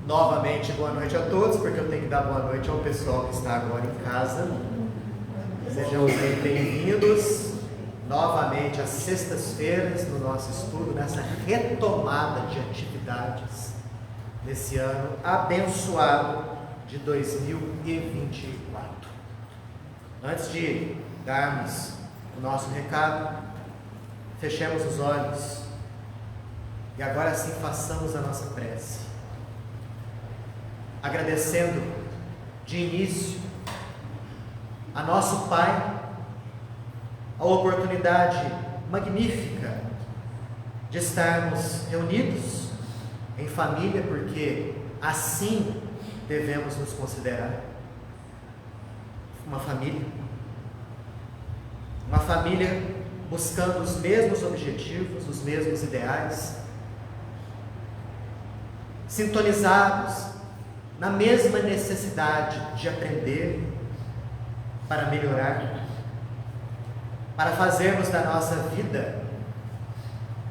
Novamente, boa noite a todos, porque eu tenho que dar boa noite ao pessoal que está agora em casa. Sejam bem-vindos novamente às sextas-feiras no nosso estudo, nessa retomada de atividades nesse ano abençoado de 2024. Antes de darmos o nosso recado, fechemos os olhos e agora sim façamos a nossa prece, agradecendo de início a nosso Pai a oportunidade magnífica de estarmos reunidos em família, porque assim devemos nos considerar uma família buscando os mesmos objetivos, os mesmos ideais, sintonizados na mesma necessidade de aprender para melhorar, para fazermos da nossa vida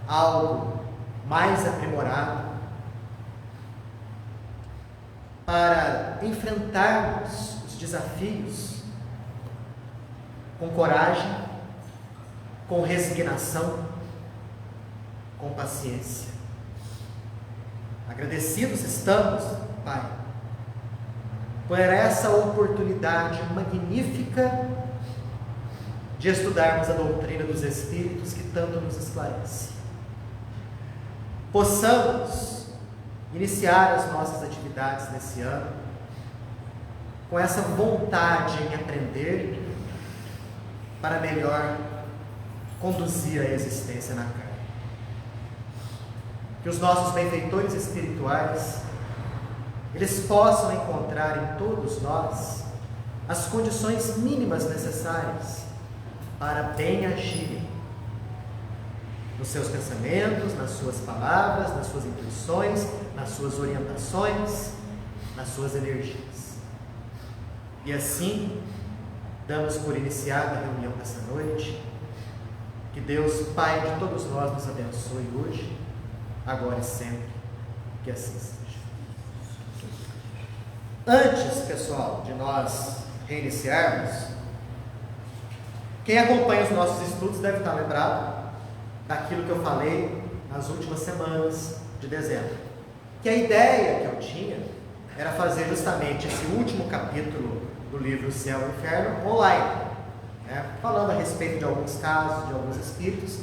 algo mais aprimorado, para enfrentarmos os desafios com coragem, com resignação, com paciência. Agradecidos estamos, Pai, por essa oportunidade magnífica de estudarmos a doutrina dos Espíritos que tanto nos esclarece. Possamos iniciar as nossas atividades nesse ano com essa vontade em aprender para melhor conduzir a existência na carne. Que os nossos benfeitores espirituais eles possam encontrar em todos nós as condições mínimas necessárias para bem agirem nos seus pensamentos, nas suas palavras, nas suas intuições, nas suas orientações, nas suas energias. E assim, damos por iniciada a reunião dessa noite. Que Deus, Pai de todos nós, nos abençoe hoje, agora e sempre, que assim seja. Antes, pessoal, de nós reiniciarmos, quem acompanha os nossos estudos deve estar lembrado daquilo que eu falei nas últimas semanas de dezembro. Que a ideia que eu tinha era fazer justamente esse último capítulo do livro Céu e Inferno online, falando a respeito de alguns casos, de alguns espíritos,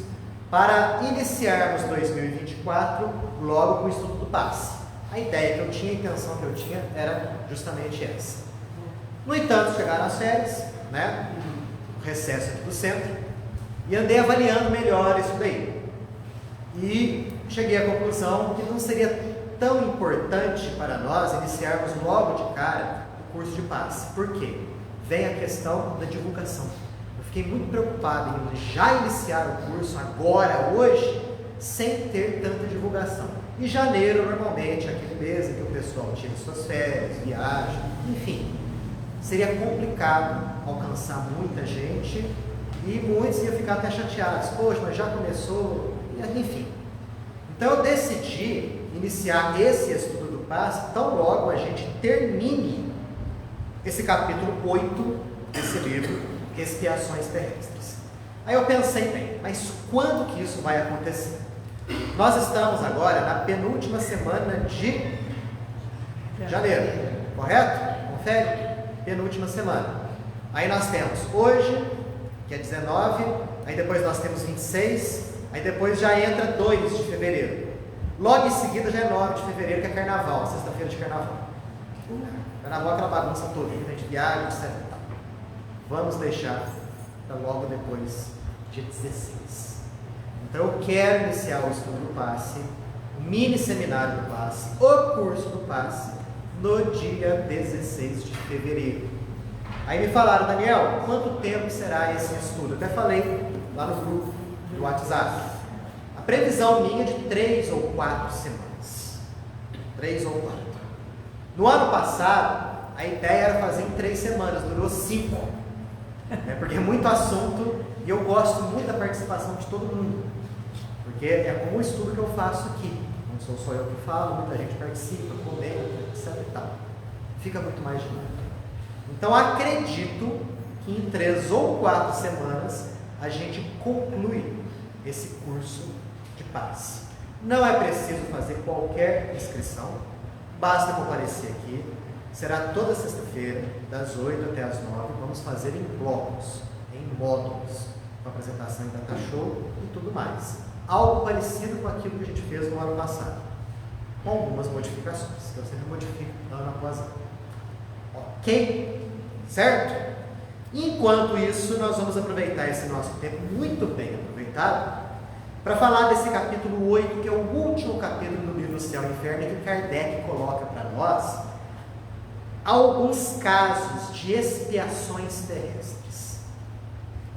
para iniciarmos 2024 logo com o estudo do passe. A ideia que eu tinha, a intenção que eu tinha era justamente essa. No entanto, chegaram as férias, o recesso aqui do centro, e andei avaliando melhor isso daí. E cheguei à conclusão que não seria tão importante para nós iniciarmos logo de cara o curso de passe. Por quê? Vem a questão da divulgação. Eu fiquei muito preocupado em já iniciar o curso agora, hoje, sem ter tanta divulgação. E janeiro, normalmente, é aquele mês em que o pessoal tira suas férias, viaja, enfim. Seria complicado alcançar muita gente e muitos iam ficar até chateados. Poxa, mas já começou, enfim. Então eu decidi iniciar esse estudo do passe tão logo a gente termine esse capítulo 8 desse livro, Expiações Terrestres. Aí eu pensei, bem, mas quando que isso vai acontecer? Nós estamos agora na penúltima semana de janeiro, correto? Confere? Penúltima semana. Aí nós temos hoje, que é 19, aí depois nós temos 26, aí depois já entra 2 de fevereiro. Logo em seguida já é 9 de fevereiro, que é carnaval, sexta-feira de carnaval. Carnaval é aquela bagunça toda, a gente viaja, etc. Vamos deixar para logo depois, dia 16. Então eu quero iniciar o estudo do passe, o mini seminário do passe, o curso do passe, no dia 16 de fevereiro. Aí me falaram, Daniel, quanto tempo será esse estudo? Eu até falei lá no grupo do WhatsApp. A previsão minha é de 3 ou 4 semanas. 3 ou 4. No ano passado, a ideia era fazer em 3 semanas, durou 5. Porque é muito assunto e eu gosto muito da participação de todo mundo. Porque é como o estudo que eu faço aqui. Não sou só eu que falo, muita gente participa, comenta, etc e tal. Fica muito mais dinâmico. Então acredito que em 3 ou 4 semanas a gente conclui esse curso de paz. Não é preciso fazer qualquer inscrição, basta comparecer aqui. Será toda sexta-feira, das 8 até as 9. Vamos fazer em blocos, em módulos, com apresentação em data show e tudo mais. Algo parecido com aquilo que a gente fez no ano passado, com algumas modificações, que eu sempre modifico ano após ano. Ok? Certo? Enquanto isso, nós vamos aproveitar esse nosso tempo muito bem aproveitado para falar desse capítulo 8, que é o último capítulo do livro Céu e Inferno, que Kardec coloca para nós alguns casos de expiações terrestres.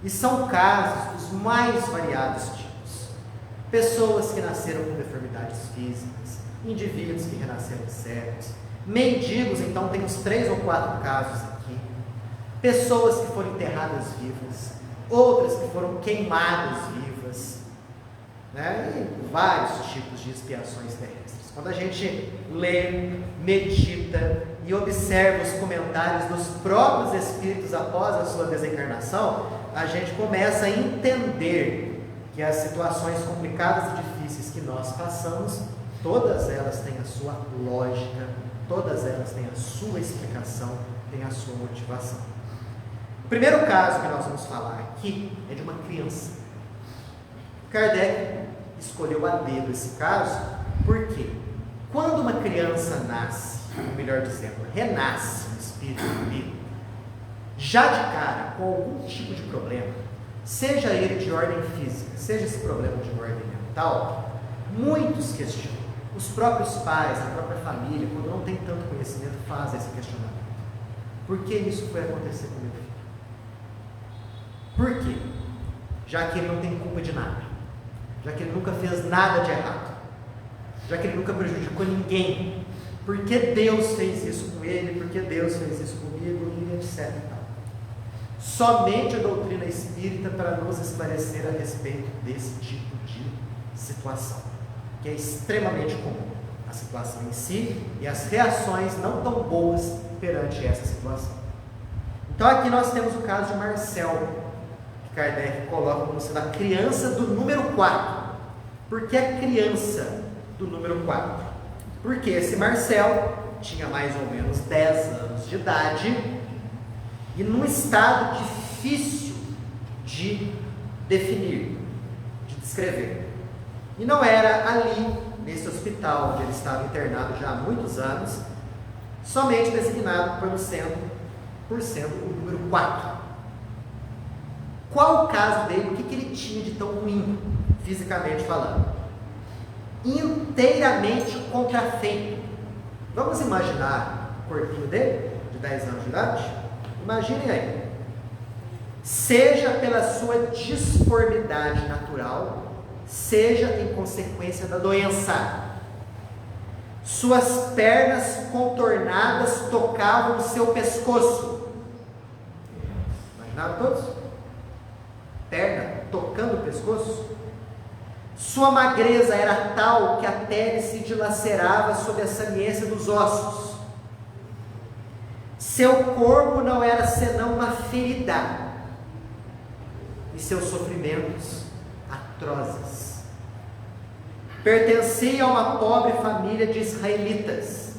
E são casos dos mais variados tipos. Pessoas que nasceram com deformidades físicas, indivíduos que renasceram cegos, mendigos, então tem uns 3 ou 4 casos aqui, pessoas que foram enterradas vivas, outras que foram queimadas vivas, né? E vários tipos de expiações terrestres. Quando a gente lê, medita e observa os comentários dos próprios espíritos após a sua desencarnação, a gente começa a entender que as situações complicadas e difíceis que nós passamos, todas elas têm a sua lógica, todas elas têm a sua explicação, têm a sua motivação. O primeiro caso que nós vamos falar aqui é de uma criança. Kardec escolheu a dedo esse caso, porque quando uma criança nasce, ou melhor dizendo, renasce no espírito vivo, já de cara com algum tipo de problema, seja ele de ordem física, seja esse problema de ordem mental, muitos questionam. Os próprios pais, a própria família, quando não tem tanto conhecimento, fazem esse questionamento. Por que isso foi acontecer com meu filho? Por quê? Já que ele não tem culpa de nada, já que ele nunca fez nada de errado, já que ele nunca prejudicou ninguém, por que Deus fez isso com ele, por que Deus fez isso comigo, e etc. Somente a doutrina espírita para nos esclarecer a respeito desse tipo de situação, que é extremamente comum, a situação em si e as reações não tão boas perante essa situação. Então aqui nós temos o caso de Marcel, que Kardec coloca como sendo a criança do número 4. Por que a criança do número 4? Porque esse Marcel tinha mais ou menos 10 anos de idade e num estado difícil de definir, de descrever. E não era ali, nesse hospital, onde ele estava internado já há muitos anos, somente designado por sendo o número 4. Qual o caso dele? O que ele tinha de tão ruim, fisicamente falando? Inteiramente contrafeito. Vamos imaginar o corpinho dele, de 10 anos de idade? Imaginem aí. Seja pela sua disformidade natural, seja em consequência da doença. Suas pernas contornadas tocavam o seu pescoço. Imaginaram todos? Perna tocando o pescoço. Sua magreza era tal que a pele se dilacerava sob a saliência dos ossos. Seu corpo não era senão uma ferida, e seus sofrimentos atrozes. Pertencia a uma pobre família de israelitas,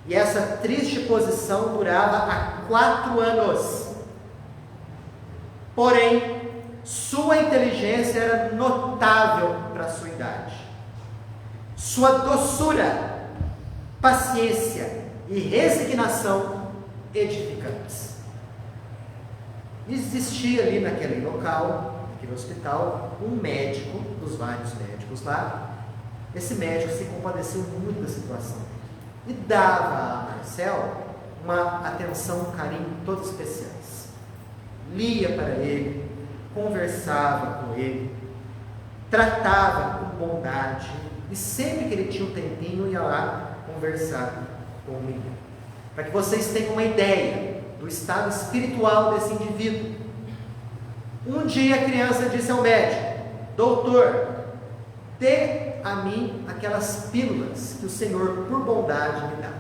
e essa triste posição durava há 4 anos. Porém, sua inteligência era notável para a sua idade. Sua doçura, paciência e resignação edificantes. Existia ali naquele local, naquele hospital, um médico, dos vários médicos lá. Esse médico se compadeceu muito da situação e dava a Marcel uma atenção, um carinho todos especiais. Lia para ele, conversava com ele, tratava com bondade, e sempre que ele tinha um tempinho ia lá conversar com o menino. Para que vocês tenham uma ideia do estado espiritual desse indivíduo. Um dia a criança disse ao médico: doutor, dê a mim aquelas pílulas que o Senhor, por bondade, me dá.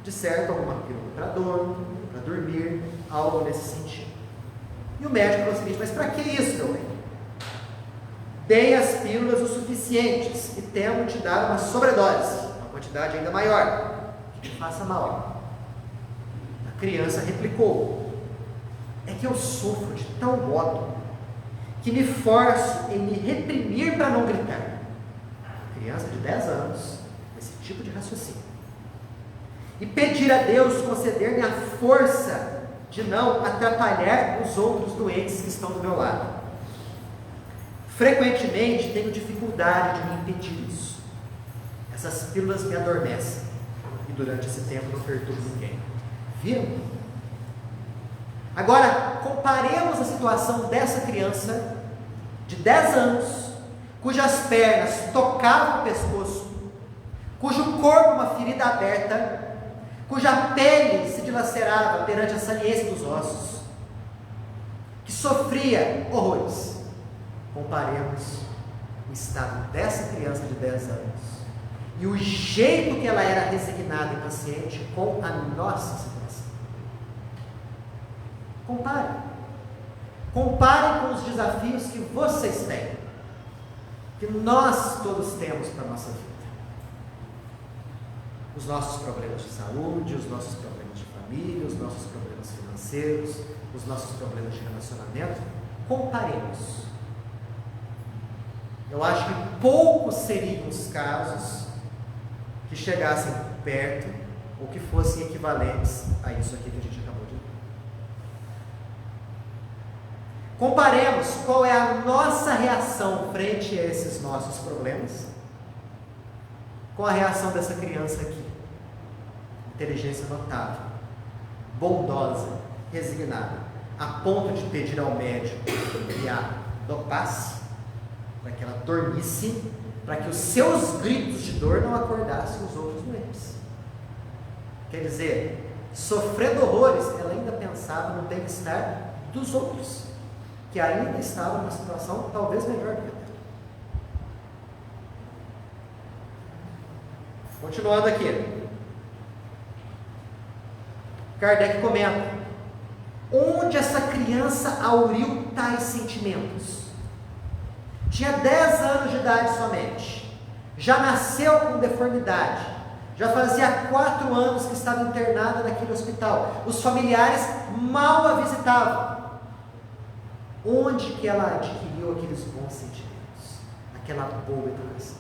De certo, alguma pílula para dor, para dormir, algo nesse sentido. E o médico falou o seguinte: mas para que isso, meu bem? Dei as pílulas o suficientes e temo te dar uma sobredose, uma quantidade ainda maior, que te faça mal. A criança replicou: é que eu sofro de tal modo que me forço em me reprimir para não gritar. Criança de 10 anos, esse tipo de raciocínio. E pedir a Deus conceder-me a força de não atrapalhar os outros doentes que estão do meu lado. Frequentemente tenho dificuldade de me impedir isso. Essas pílulas me adormecem e durante esse tempo não perturbo ninguém. Viram? Agora, comparemos a situação dessa criança de 10 anos, cujas pernas tocavam o pescoço, cujo corpo uma ferida aberta, cuja pele se dilacerava perante a saliência dos ossos, que sofria horrores. Comparemos o estado dessa criança de 10 anos e o jeito que ela era resignada e paciente com a nossa situação. Comparem com os desafios que vocês têm, que nós todos temos para a nossa vida. Os nossos problemas de saúde, os nossos problemas de família, os nossos problemas financeiros, os nossos problemas de relacionamento. Comparemos. Eu acho que poucos seriam os casos que chegassem perto ou que fossem equivalentes a isso aqui que a gente acabou de ver. Comparemos qual é a nossa reação frente a esses nossos problemas com a reação dessa criança aqui. Inteligência notável, bondosa, resignada, a ponto de pedir ao médico que a dopasse, para que ela dormisse, para que os seus gritos de dor não acordassem os outros doentes. Quer dizer, sofrendo horrores, ela ainda pensava no bem-estar dos outros, que ainda estavam numa situação talvez melhor do que a dela. Continuando aqui, Kardec comenta: onde essa criança auriu tais sentimentos? Tinha 10 anos de idade somente, já nasceu com deformidade, já fazia 4 anos que estava internada naquele hospital, os familiares mal a visitavam. Onde que ela adquiriu aqueles bons sentimentos, aquela boa educação?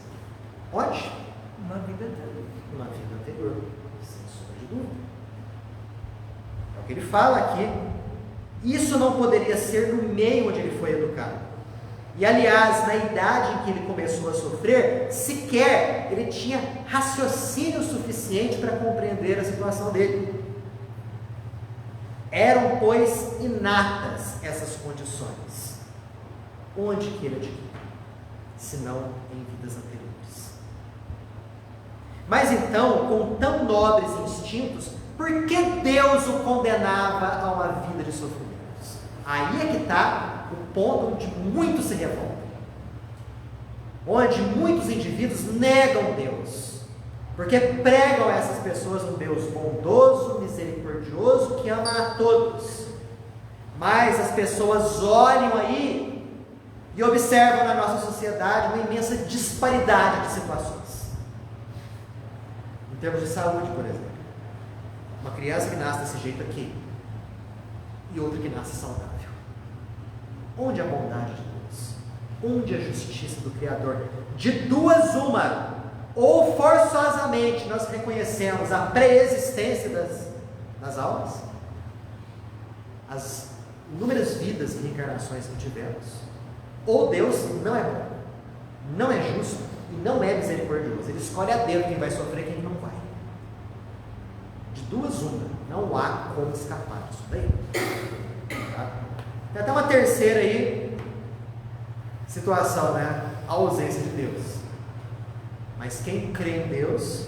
Onde? Uma vida anterior. Uma vida anterior, sem sombra de dúvida. É o que ele fala aqui. Isso não poderia ser no meio onde ele foi educado. E aliás, na idade em que ele começou a sofrer, sequer ele tinha raciocínio suficiente para compreender a situação dele. Eram, pois, inatas essas condições. Onde que ele adquiriu? Se não em vidas anteriores. Mas então, com tão nobres instintos, por que Deus o condenava a uma vida de sofrimentos? Aí é que está o ponto onde muitos se revoltam, onde muitos indivíduos negam Deus, porque pregam a essas pessoas um Deus bondoso, misericordioso, que ama a todos. Mas as pessoas olham aí e observam na nossa sociedade uma imensa disparidade de situações. Em termos de saúde, por exemplo, uma criança que nasce desse jeito aqui e outra que nasce saudável. Onde a bondade de Deus? Onde a justiça do Criador? De duas uma, ou forçosamente nós reconhecemos a pré-existência das almas, as inúmeras vidas e reencarnações que tivemos, ou Deus não é bom, não é justo e não é misericordioso. Ele escolhe a dedo quem vai sofrer e quem não vai. De duas uma, não há como escapar disso daí. Tá? Tem até uma terceira aí, situação, né? A ausência de Deus. Mas quem crê em Deus,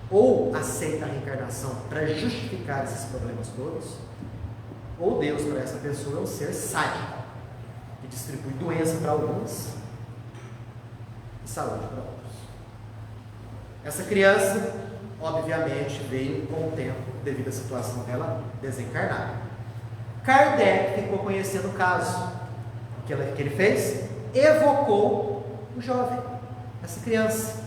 ou aceita a reencarnação para justificar esses problemas todos, ou Deus para essa pessoa é um ser sádico, que distribui doença para alguns e saúde para outros. Essa criança, obviamente, veio com o tempo, devido à situação dela, desencarnar. Kardec ficou conhecendo o caso. O que ele fez? Evocou o jovem, essa criança.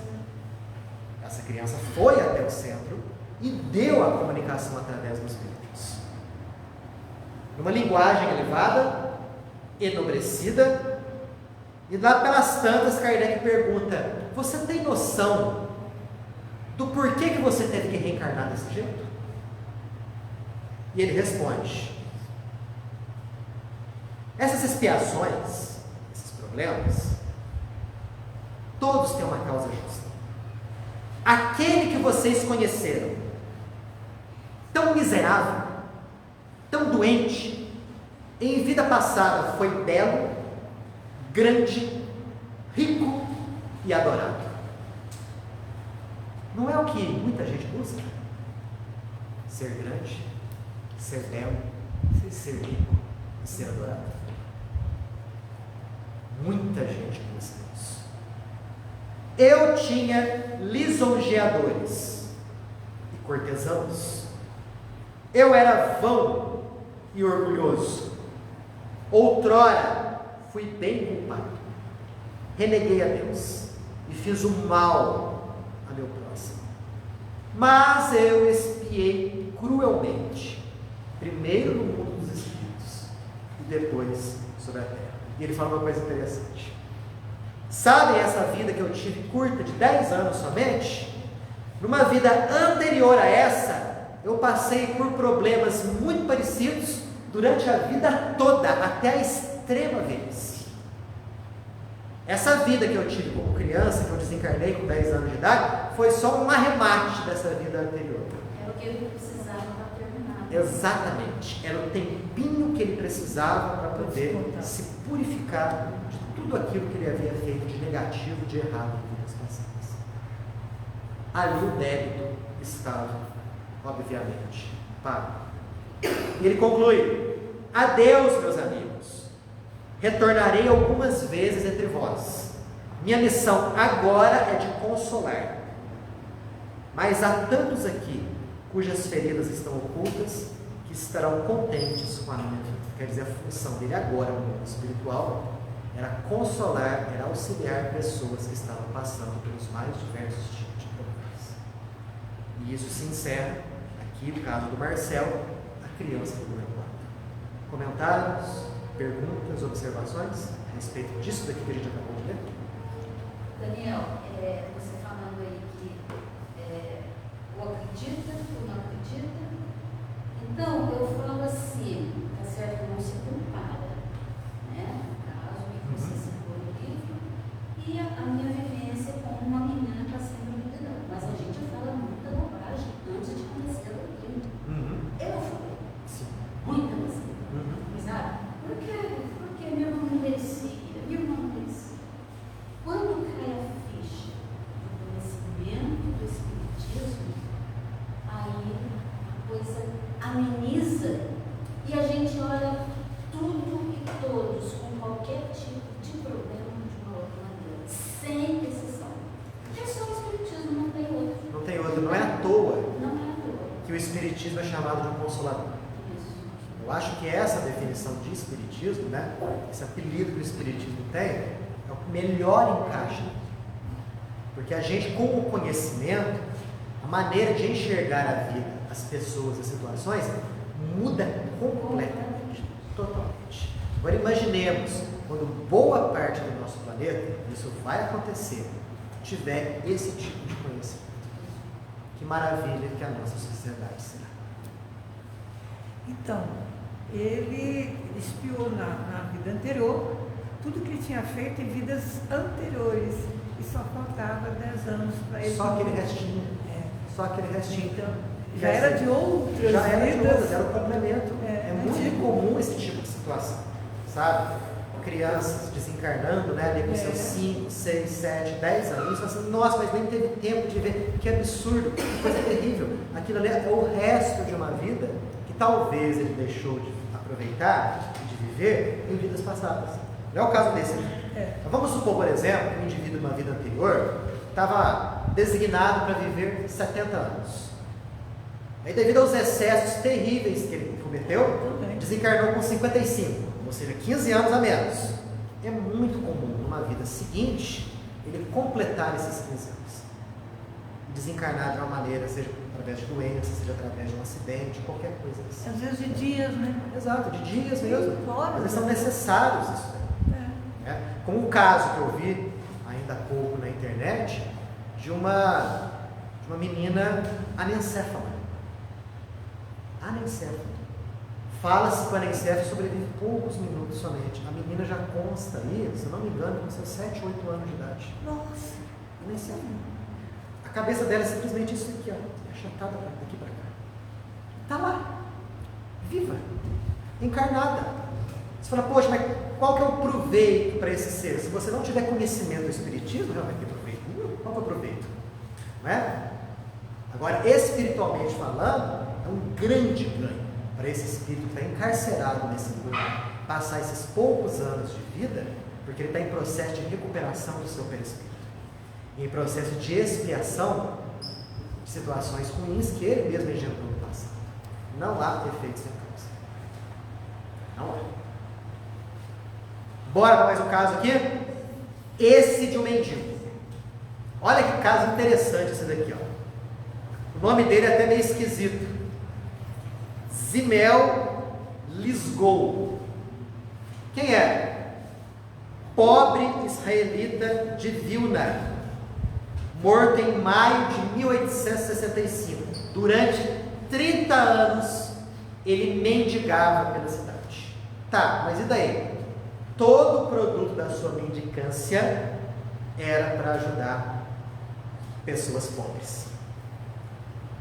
Essa criança foi até o centro e deu a comunicação através dos espíritos. Numa linguagem elevada, enobrecida, e lá pelas tantas, Kardec pergunta: você tem noção do porquê que você teve que reencarnar desse jeito? E ele responde: essas expiações, esses problemas, todos têm uma causa justa. Aquele que vocês conheceram, tão miserável, tão doente, em vida passada foi belo, grande, rico e adorado. Não é o que muita gente busca? Ser grande, ser belo, ser rico e ser adorado. Muita gente busca isso. Eu tinha lisonjeadores e cortesãos. Eu era vão e orgulhoso. Outrora fui bem culpado. Reneguei a Deus e fiz o mal a meu próximo. Mas eu expiei cruelmente, primeiro no mundo dos espíritos e depois sobre a terra. E ele fala uma coisa interessante. Sabem essa vida que eu tive curta, de 10 anos somente? Numa vida anterior a essa, eu passei por problemas muito parecidos durante a vida toda, até a extrema velhice. Essa vida que eu tive como criança, que eu desencarnei com 10 anos de idade, foi só um arremate dessa vida anterior. Era o que ele precisava para terminar. Exatamente. Era o tempinho que ele precisava para poder se purificar de tudo aquilo que ele havia feito de negativo, de errado em vidas passadas. Ali o débito estava, obviamente, pago. E ele conclui: adeus, meus amigos. Retornarei algumas vezes entre vós. Minha missão agora é de consolar. Mas há tantos aqui cujas feridas estão ocultas que estarão contentes com a minha vida. Quer dizer, a função dele agora no mundo espiritual era consolar, era auxiliar pessoas que estavam passando pelos mais diversos tipos de problemas. E isso se encerra aqui no caso do Marcel, a criança do número 4. Comentários, perguntas, observações a respeito disso daqui que a gente acabou de ler? Daniel, você falando aí que ou acredita ou não acredita. Então, eu falo assim, tá certo? Não se compara, né? No caso que você citou no livro, e a minha vivência como uma menina para sempre multidão. Mas a gente fala muita bobagem antes de conhecer o livro. Eu falei muita bobagem, sabe? Porque meu irmão não merecia, meu irmão não merecia. Quando cai a ficha do conhecimento do Espiritismo, aí a coisa ameniza e a gente olha tudo e todos com qualquer tipo de problema de uma outra maneira, sem exceção. Porque só o Espiritismo, não tem outro. Não tem outro, não é à toa Não é à toa. que o Espiritismo é chamado de um consolador. Isso. Eu acho que essa definição de Espiritismo, né, esse apelido que o Espiritismo tem, é o que melhor encaixa. Porque a gente, com o conhecimento, a maneira de enxergar a vida, as pessoas, as situações, muda completamente, totalmente. Agora imaginemos, quando boa parte do nosso planeta, isso vai acontecer, tiver esse tipo de conhecimento. Que maravilha que a nossa sociedade será. Então, ele espiou na vida anterior tudo que ele tinha feito em vidas anteriores e só faltava 10 anos para ele. Só aquele restinho. Só aquele restinho. Então, já era de outras já era vidas. de outras, era o complemento. É muito antigo. comum esse tipo de situação, sabe? Crianças desencarnando, né, ali com seus 5, 6, 7, 10 anos, assim, nossa, mas nem teve tempo de ver, que absurdo, que coisa terrível. Aquilo ali é o resto de uma vida que talvez ele deixou de aproveitar e de viver em vidas passadas. Não é o caso desse aqui. Então, vamos supor, por exemplo, que o indivíduo de uma vida anterior estava designado para viver 70 anos. Aí, devido aos excessos terríveis que ele cometeu, desencarnou com 55, ou seja, 15 anos a menos. É muito comum, numa vida seguinte, ele completar esses 15 anos. Desencarnar de uma maneira, seja através de doença, seja através de um acidente, qualquer coisa assim. Às vezes de dias, né? Exato, de dias mesmo. Horas, Mas são necessários isso. Né? Como o caso que eu vi ainda há pouco na internet de uma menina anencéfala. Anencéfala. Fala-se que o anencéfalo sobrevive poucos minutos somente. A menina já consta aí, se eu não me engano, com seus 7, 8 anos de idade. Nossa! Anencéfalo. A cabeça dela é simplesmente isso aqui, ó, achatada daqui para cá. Está lá, viva, encarnada. Você fala, poxa, mas qual que é o proveito para esse ser? Se você não tiver conhecimento do Espiritismo, realmente tem proveito. Qual que é o proveito? Não é? Agora, espiritualmente falando, é um grande ganho para esse espírito que está encarcerado nesse mundo, passar esses poucos anos de vida, porque ele está em processo de recuperação do seu perispírito, em processo de expiação de situações ruins que ele mesmo engendrou no passado. Não há efeitos sem causa. Não há. Bora para mais um caso aqui? Esse de um mendigo. Olha que caso interessante esse daqui, ó. O nome dele é até meio esquisito. Zimel Lisgou. Quem é? Pobre israelita de Vilna, morto em maio de 1865. Durante 30 anos, ele mendigava pela cidade. Tá, mas e daí? Todo o produto da sua mendicância era para ajudar pessoas pobres.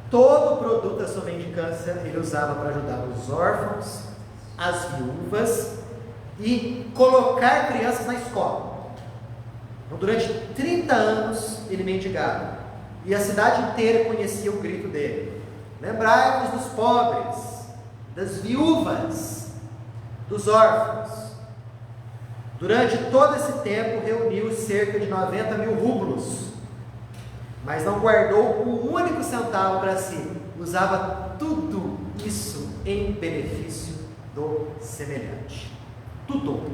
Todo o produto da sua mendicância ele usava para ajudar os órfãos, as viúvas e colocar crianças na escola. Então, durante 30 anos ele mendigava. E a cidade inteira conhecia o grito dele: lembrai-vos dos pobres, das viúvas, dos órfãos. Durante todo esse tempo reuniu cerca de 90 mil rublos, mas não guardou um único centavo para si. Usava tudo isso em benefício do semelhante. Tudo.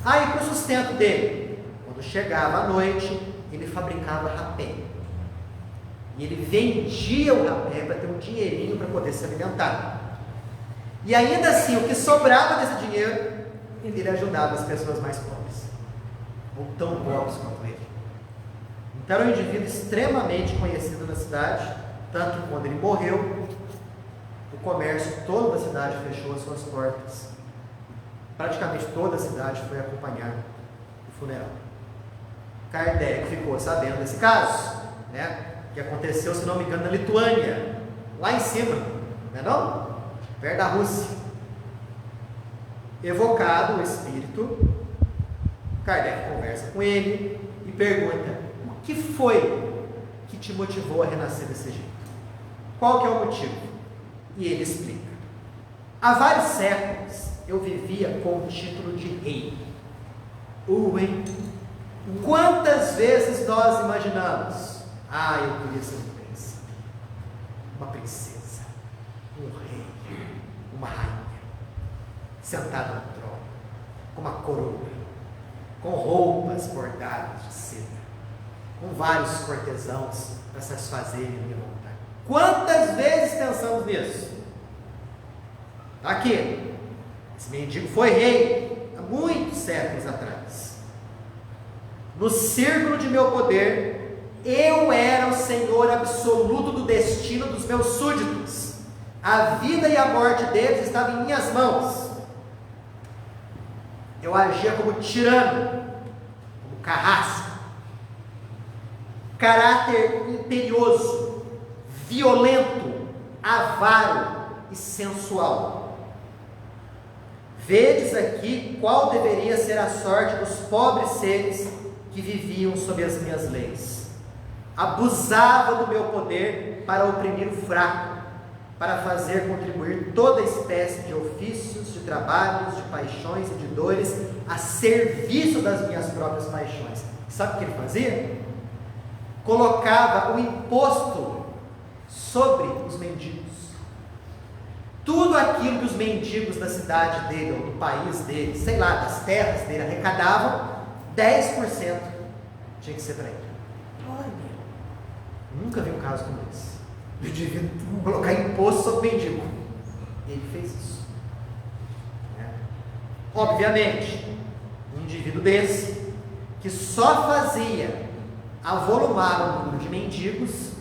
Aí, para o sustento dele, quando chegava à noite, ele fabricava rapé. E ele vendia o rapé para ter um dinheirinho para poder se alimentar. E ainda assim, o que sobrava desse dinheiro, ele ajudava as pessoas mais pobres, ou tão pobres quanto ele. Então era um indivíduo extremamente conhecido na cidade, tanto que quando ele morreu, o comércio todo da cidade fechou as suas portas. Praticamente toda a cidade foi acompanhar o funeral. Kardec ficou sabendo desse caso, né, que aconteceu, se não me engano, na Lituânia, lá em cima, não é não? Perto da Rússia. Evocado o espírito, Kardec conversa com ele e pergunta: o que foi que te motivou a renascer desse jeito? Qual que é o motivo? E ele explica: há vários séculos eu vivia com o título de rei. Hein? Quantas vezes nós imaginamos: eu queria ser um príncipe, uma princesa, um rei, uma rainha, sentado no trono, com uma coroa, com roupas bordadas de seda, com vários cortesãos para satisfazerem a minha vontade. Quantas vezes pensamos nisso? Está aqui. Esse mendigo foi rei há muitos séculos atrás. No círculo de meu poder, eu era o senhor absoluto do destino dos meus súditos. A vida e a morte deles estavam em minhas mãos. Eu agia como tirano, como carrasco, caráter imperioso, violento, avaro e sensual. Vedes aqui qual deveria ser a sorte dos pobres seres que viviam sob as minhas leis. Abusava do meu poder para oprimir o fraco, para fazer contribuir toda espécie de ofícios, de trabalhos, de paixões e de dores a serviço das minhas próprias paixões. Sabe o que ele fazia? colocava o imposto sobre os mendigos. Tudo aquilo que os mendigos da cidade dele, ou do país dele, sei lá, das terras dele, arrecadavam, 10% tinha que ser para ele. Olha. Nunca vi um caso como esse. O indivíduo colocar imposto sobre o mendigo. Ele fez isso. Obviamente, um indivíduo desse, que só fazia avolumar o número de mendigos,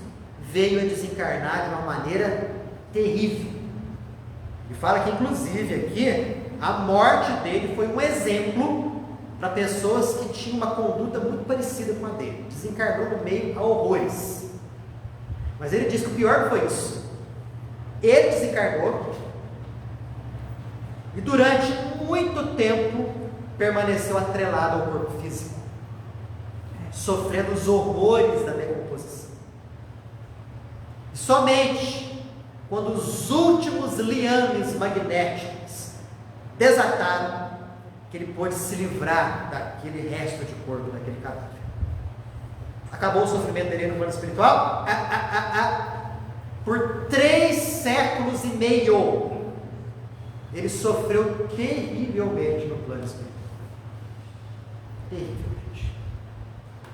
veio a desencarnar de uma maneira terrível. E fala que, inclusive, aqui, a morte dele foi um exemplo para pessoas que tinham uma conduta muito parecida com a dele. Desencarnou no meio a horrores. Mas ele diz que o pior foi isso. Ele desencarnou e durante muito tempo permaneceu atrelado ao corpo físico, sofrendo os horrores da decomposição. E somente quando os últimos liames magnéticos desataram, que ele pôde se livrar daquele resto de corpo, daquele cadáver. Acabou o sofrimento dele no plano espiritual? Por 3 séculos e meio, ele sofreu terrivelmente no plano espiritual. Terrivelmente.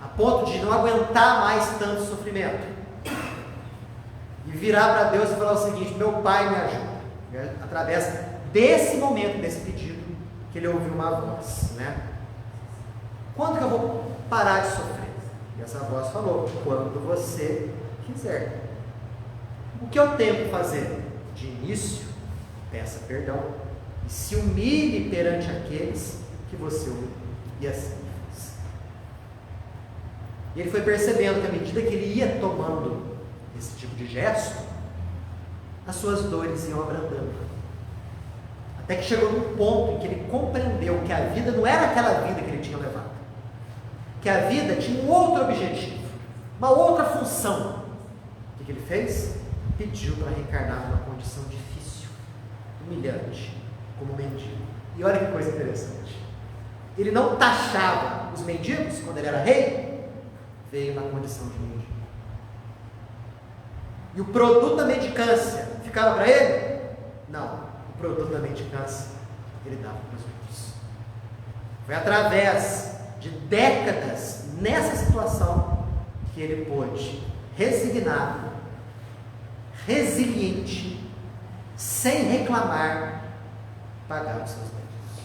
A ponto de não aguentar mais tanto sofrimento. E virar para Deus e falar o seguinte: meu Pai, me ajuda. Através desse momento, desse pedido, que ele ouviu uma voz, né? Quando que eu vou parar de sofrer? E essa voz falou: quando você quiser. O que eu tenho que fazer? De início, peça perdão e se humilhe perante aqueles que você ouviu. E assim fez. E ele foi percebendo que à medida que ele ia tomando esse tipo de gesto, as suas dores iam abrandando. Até que chegou num ponto em que ele compreendeu que a vida não era aquela vida que ele tinha levado, que a vida tinha um outro objetivo, uma outra função. O que ele fez? Pediu para reencarnar numa condição difícil, humilhante, como mendigo. E olha que coisa interessante, ele não taxava os mendigos quando ele era rei, veio na condição de mendigo. E o produto da mendicância ficava para ele? Não, o produto da mendicância ele dava para os outros. Foi através de décadas nessa situação que ele pôde, resignado, resiliente, sem reclamar, pagar os seus débitos.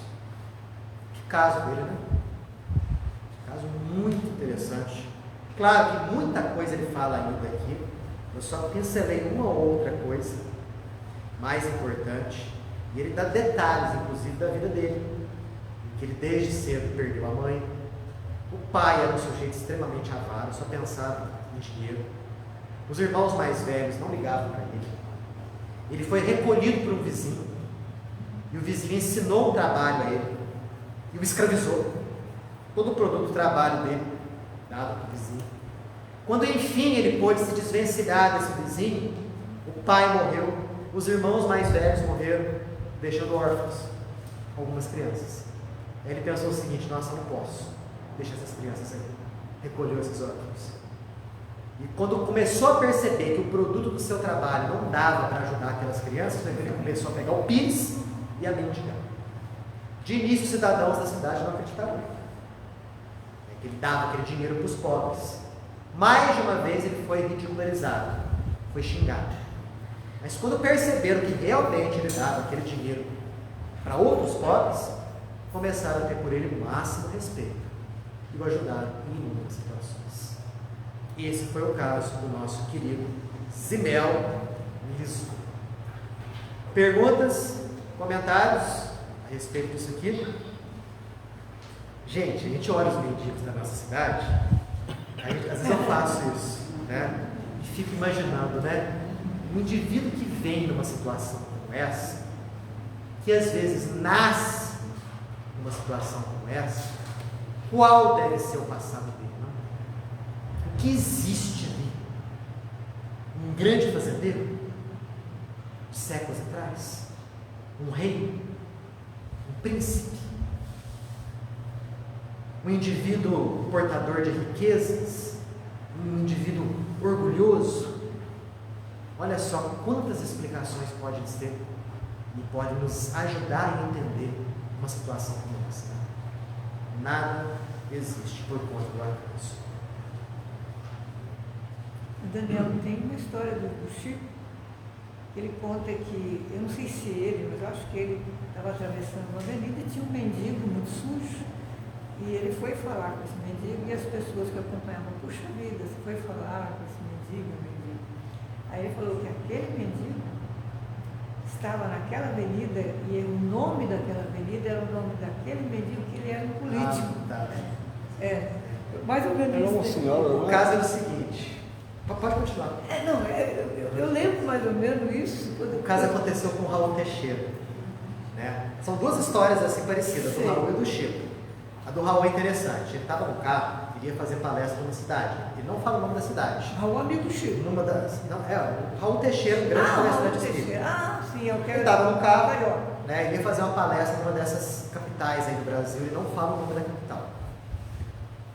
Que caso dele, né? Que caso muito interessante. Claro que muita coisa ele fala ainda aqui, eu só pincelei uma ou outra coisa mais importante, e ele dá detalhes, inclusive, da vida dele, que ele desde cedo perdeu a mãe. O pai era um sujeito extremamente avaro, só pensava em dinheiro. Os irmãos mais velhos não ligavam para ele. Ele foi recolhido por um vizinho, e o vizinho ensinou um trabalho a ele, e o escravizou. Todo o produto do trabalho dele dado para o vizinho. Quando enfim ele pôde se desvencilhar desse vizinho, o pai morreu, os irmãos mais velhos morreram, deixando órfãos algumas crianças. Aí ele pensou o seguinte: nossa, eu não posso deixar essas crianças aí. Recolheu esses órfãos. E quando começou a perceber que o produto do seu trabalho não dava para ajudar aquelas crianças, ele começou a pegar o pires e a mendigar. De início, os cidadãos da cidade não acreditaram nele. Ele dava aquele dinheiro para os pobres. Mais de uma vez ele foi ridicularizado, foi xingado. Mas quando perceberam que realmente ele dava aquele dinheiro para outros pobres, começaram a ter por ele o máximo respeito e o ajudaram em inúmeras situações. Esse foi o caso do nosso querido Zimel Liso. Perguntas, comentários a respeito disso aqui? Gente, a gente olha os mendigos da nossa cidade, às vezes eu faço isso, né? E fico imaginando, né? Um indivíduo que vem numa situação como essa, que às vezes nasce numa situação como essa, qual deve ser o passado dele? Não? O que existe ali? Um grande fazendeiro, séculos atrás, um rei, um príncipe, um indivíduo portador de riquezas, um indivíduo orgulhoso. Olha só quantas explicações pode ter e pode nos ajudar a entender uma situação como essa. Nada existe por conta do acaso. Daniel, tem uma história do Chico, ele conta que, eu não sei se ele, mas eu acho que ele estava atravessando uma avenida e tinha um mendigo muito sujo, e ele foi falar com esse mendigo, e as pessoas que acompanhavam, puxa vida, você foi falar com esse mendigo. Aí ele falou que aquele mendigo estava naquela avenida, e o nome daquela avenida era o nome daquele mendigo, que ele era um político. Tá. Mais ou menos Era uma isso. senhora, O caso é o seguinte. Pode continuar. Eu lembro mais ou menos isso. O caso aconteceu com o Raul Teixeira. Né? São duas histórias assim parecidas, do Raul e do Chico. A do Raul é interessante. Ele estava no carro, iria fazer palestra numa cidade. Ele não fala o nome da cidade. Raul amigo do Chico. Numa das. Não, o Raul Teixeira, um grande palestrante espírita. Sim, eu quero. Ele estava no carro, né? Ele ia fazer uma palestra numa dessas capitais aí do Brasil. Ele não fala o nome da capital.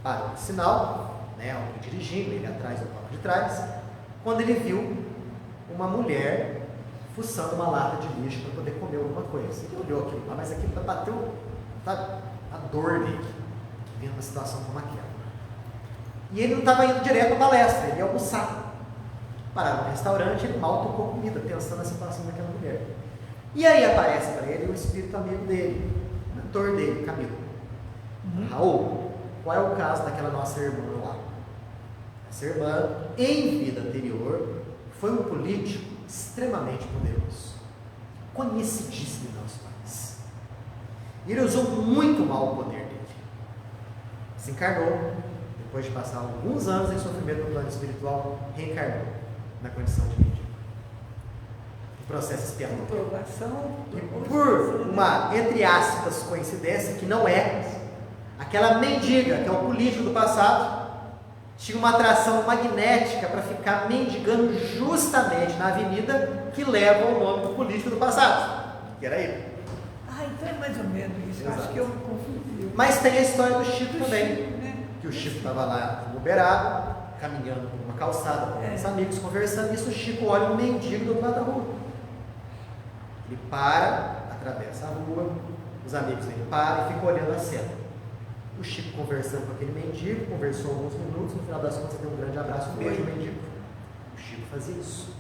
Parou no sinal, né? Alguém dirigindo, ele atrás do palco de trás. Quando ele viu uma mulher fuçando uma lata de lixo para poder comer alguma coisa. Ele olhou aquilo, mas aquilo bateu, tá, a dor dele, vendo uma situação como aquela. E ele não estava indo direto à palestra, ele ia almoçar. Pararam no restaurante, ele mal tocou comida, pensando na situação daquela mulher. E aí aparece para ele o espírito amigo dele, o mentor dele, Camilo. Raul, qual é o caso daquela nossa irmã lá? Essa irmã, em vida anterior, foi um político extremamente poderoso, conhecidíssimo em nosso país. E ele usou muito mal o poder dele. Se encarnou, depois de passar alguns anos em sofrimento no plano espiritual, reencarnou na condição de mendigo. Processo expiatório. E por uma, entre aspas, coincidência, que não é, aquela mendiga, que é o político do passado, tinha uma atração magnética para ficar mendigando justamente na avenida que leva o nome do político do passado, que era ele. Então é mais ou menos isso. Exato. Acho que eu me confundi. Mas tem a história do Chico também, Chico, né? que o Chico estava lá no Uberaba, caminhando por uma calçada com os amigos, conversando, e isso o Chico olha um mendigo do outro lado da rua. Ele para, atravessa a rua, os amigos dele param e ficam olhando a cena. O Chico conversando com aquele mendigo, conversou alguns minutos, no final das contas deu um grande abraço, um beijo ao mendigo. O Chico fazia isso.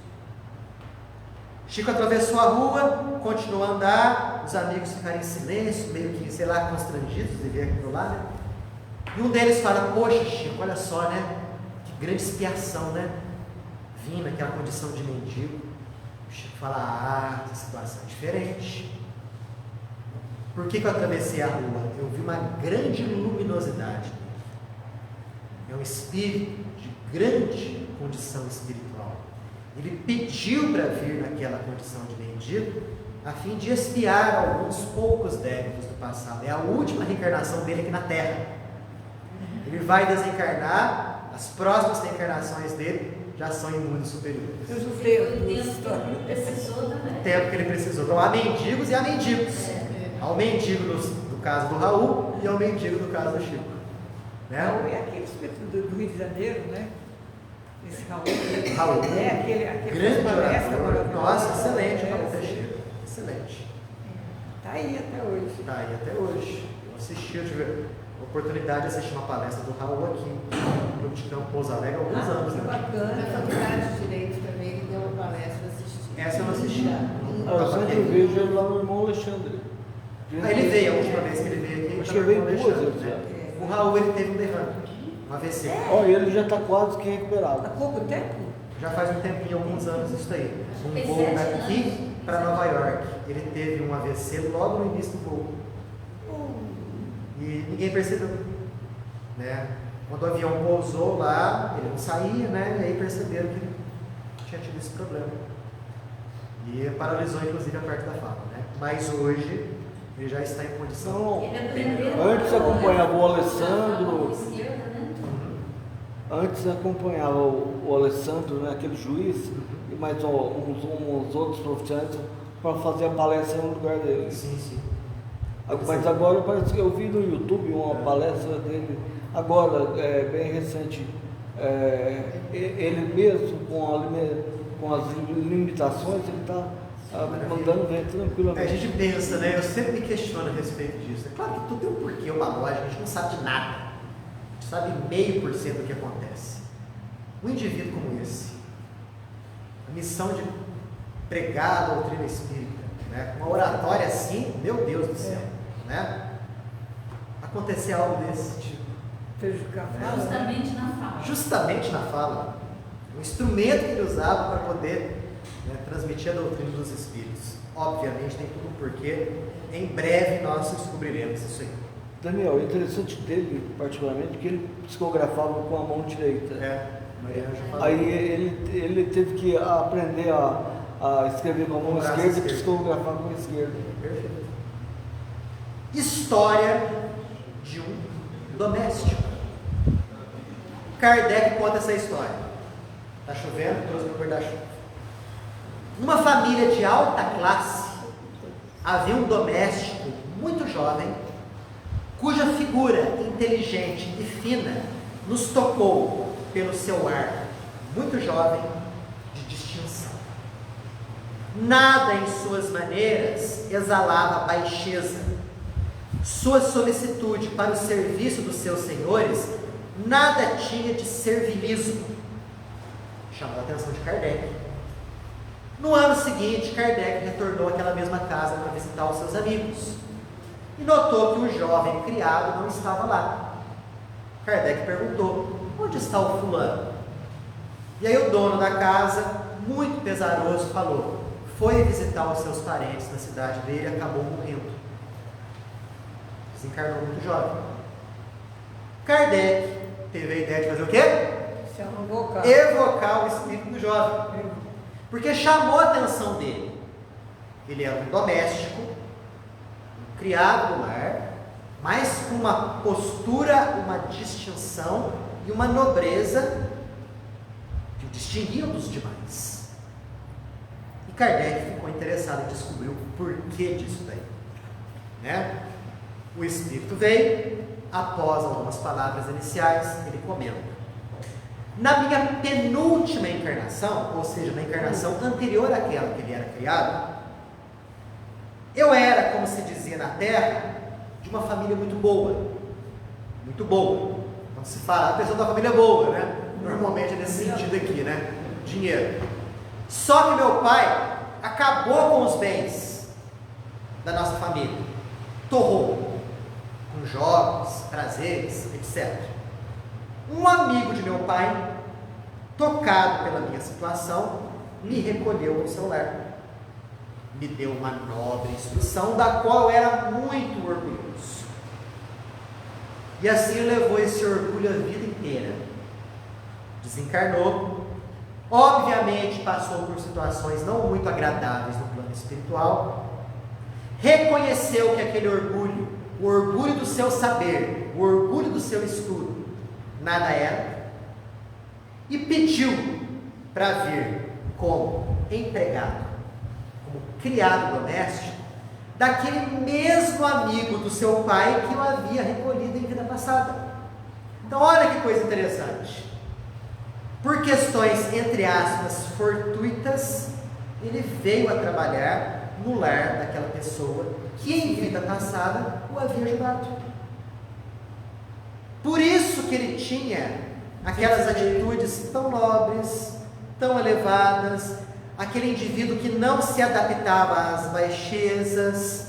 Chico atravessou a rua, continuou a andar, os amigos ficaram em silêncio, meio que, sei lá, constrangidos de ver aquilo lá, né? E um deles fala, poxa Chico, olha só, né? Que grande expiação, né? Vim naquela condição de mendigo. O Chico fala, essa situação é diferente. Por que eu atravessei a rua? Eu vi uma grande luminosidade. É um espírito de grande condição espiritual. Ele pediu para vir naquela condição de mendigo, a fim de expiar alguns poucos débitos do passado. É a última reencarnação dele aqui na Terra. Ele vai desencarnar, as próximas reencarnações dele já são em mundos superiores. Eu já O sei. tempo que ele precisou também. O tempo que ele precisou. Então há mendigos e há mendigos. Há o mendigo do caso do Raul e há o mendigo do caso do Chico. Né? É aquele espírito do Rio de Janeiro, né? Esse Raul. Raul, aquele grande palestra orador. maravilhosa. Nossa, excelente o Raul Teixeira. Excelente. Está aí até hoje. Está aí até hoje. Eu assisti, eu tive a oportunidade de assistir uma palestra do Raul aqui no Clube de Campo Pouso Alegre há alguns anos. Que Né? bacana. Na faculdade de Direito também ele deu uma palestra, eu assisti. Essa eu não assisti. Eu sempre vejo ele lá no irmão Alexandre. Ele veio, a última vez que ele veio aqui. Acho que veio duas vezes já. O Raul ele teve um derrame, um AVC. Olha, ele já está quase que Há recuperado. pouco tempo? Já faz um tempinho, alguns anos isso aí. Um Fez voo 7 daqui anos. para Nova York. Ele teve um AVC logo no início do voo. E ninguém percebeu. Né? Quando o avião pousou lá, ele não saía, né? E aí perceberam que ele tinha tido esse problema. E paralisou inclusive a parte da fala. Né? Mas hoje ele já está em condição. Ele aprendeu. Antes acompanhava o Alessandro. Esquerda, né? Antes acompanhava o Alessandro, né, aquele juiz, e mais uns outros profissionais para fazer a palestra no lugar dele. Sim, sim. Mas agora parece que eu vi no YouTube uma palestra dele, agora, bem recente, ele mesmo, com as limitações, ele está mandando ver A tranquilamente. gente pensa, né? Eu sempre me questiono a respeito disso. É claro que tudo tem um porquê, uma lógica, a gente não sabe de nada. A gente sabe 0,5% do que acontece. Um indivíduo como esse, a missão de pregar a doutrina espírita, né? Com uma oratória assim, meu Deus do céu, né? Acontecer algo desse tipo. Prejudicar a fala. Justamente na fala. Justamente na fala. O instrumento que ele usava para poder, né, transmitir a doutrina dos espíritos. Obviamente tem tudo um porquê. Em breve nós descobriremos isso aí. Daniel, o interessante dele, particularmente, que ele psicografava com a mão direita. Mariana já falou. Aí ele teve que aprender a escrever com a mão esquerda e psicografar com a esquerda. Perfeito. História de um doméstico. Kardec conta essa história. Tá chovendo? Trouxe meu guarda-chuva. Numa família de alta classe, havia um doméstico muito jovem, cuja figura inteligente e fina nos tocou pelo seu ar muito jovem, de distinção. Nada em suas maneiras exalava baixeza. Sua solicitude para o serviço dos seus senhores nada tinha de servilismo. Chamou a atenção de Kardec. No ano seguinte, Kardec retornou àquela mesma casa para visitar os seus amigos e notou que o jovem criado não estava lá. Kardec perguntou: onde está o fulano? E aí o dono da casa, muito pesaroso, falou: foi visitar os seus parentes na cidade dele e acabou morrendo. Desencarnou muito jovem. Kardec teve a ideia de fazer o quê? Evocar o espírito do jovem. Porque chamou a atenção dele. Ele era um doméstico, um criado do lar, mas com uma postura, uma distinção e uma nobreza que o distinguiam dos demais. E Kardec ficou interessado em descobrir o porquê disso daí, né? O espírito veio, após algumas palavras iniciais, ele comenta: na minha penúltima encarnação, ou seja, na encarnação anterior àquela que ele era criado, eu era, como se dizia na Terra, de uma família muito boa. Muito boa. Quando se fala, a pessoa da família boa, né? Normalmente é nesse sentido aqui, né? Dinheiro. Só que meu pai acabou com os bens da nossa família. Torrou. Com jogos, prazeres, etc. Um amigo de meu pai, tocado pela minha situação, me recolheu ao seu lar. Me deu uma nobre instrução, da qual eu era muito orgulhoso. E assim levou esse orgulho a vida inteira. Desencarnou. Obviamente passou por situações não muito agradáveis no plano espiritual. Reconheceu que aquele orgulho, o orgulho do seu saber, o orgulho do seu estudo, nada era, e pediu para vir como empregado, como criado doméstico, daquele mesmo amigo do seu pai que o havia recolhido em vida passada. Então olha que coisa interessante. Por questões, entre aspas, fortuitas, ele veio a trabalhar no lar daquela pessoa que em vida passada o havia ajudado. Por isso que ele tinha aquelas atitudes tão nobres, tão elevadas, aquele indivíduo que não se adaptava às baixezas,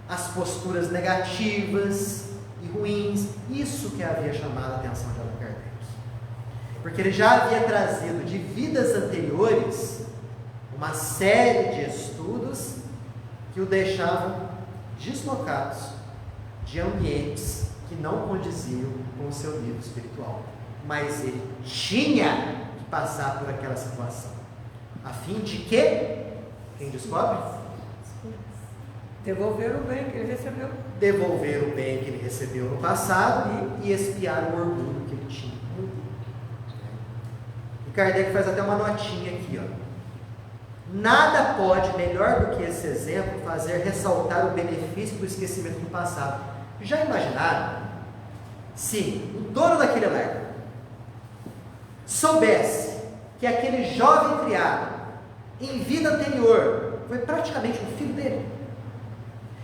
às posturas negativas e ruins. Isso que havia chamado a atenção de Allan Kardec. Porque ele já havia trazido de vidas anteriores uma série de estudos que o deixavam deslocados de ambientes que não condiziam com o seu nível espiritual. Mas ele tinha que passar por aquela situação, a fim de que, quem descobre? Devolver o bem que ele recebeu. Devolver o bem que ele recebeu no passado e expiar o orgulho que ele tinha. E Kardec faz até uma notinha aqui, ó. Nada pode, melhor do que esse exemplo, fazer ressaltar o benefício do esquecimento do passado. Já imaginaram se o dono daquele lar soubesse que aquele jovem criado, em vida anterior, foi praticamente um filho dele,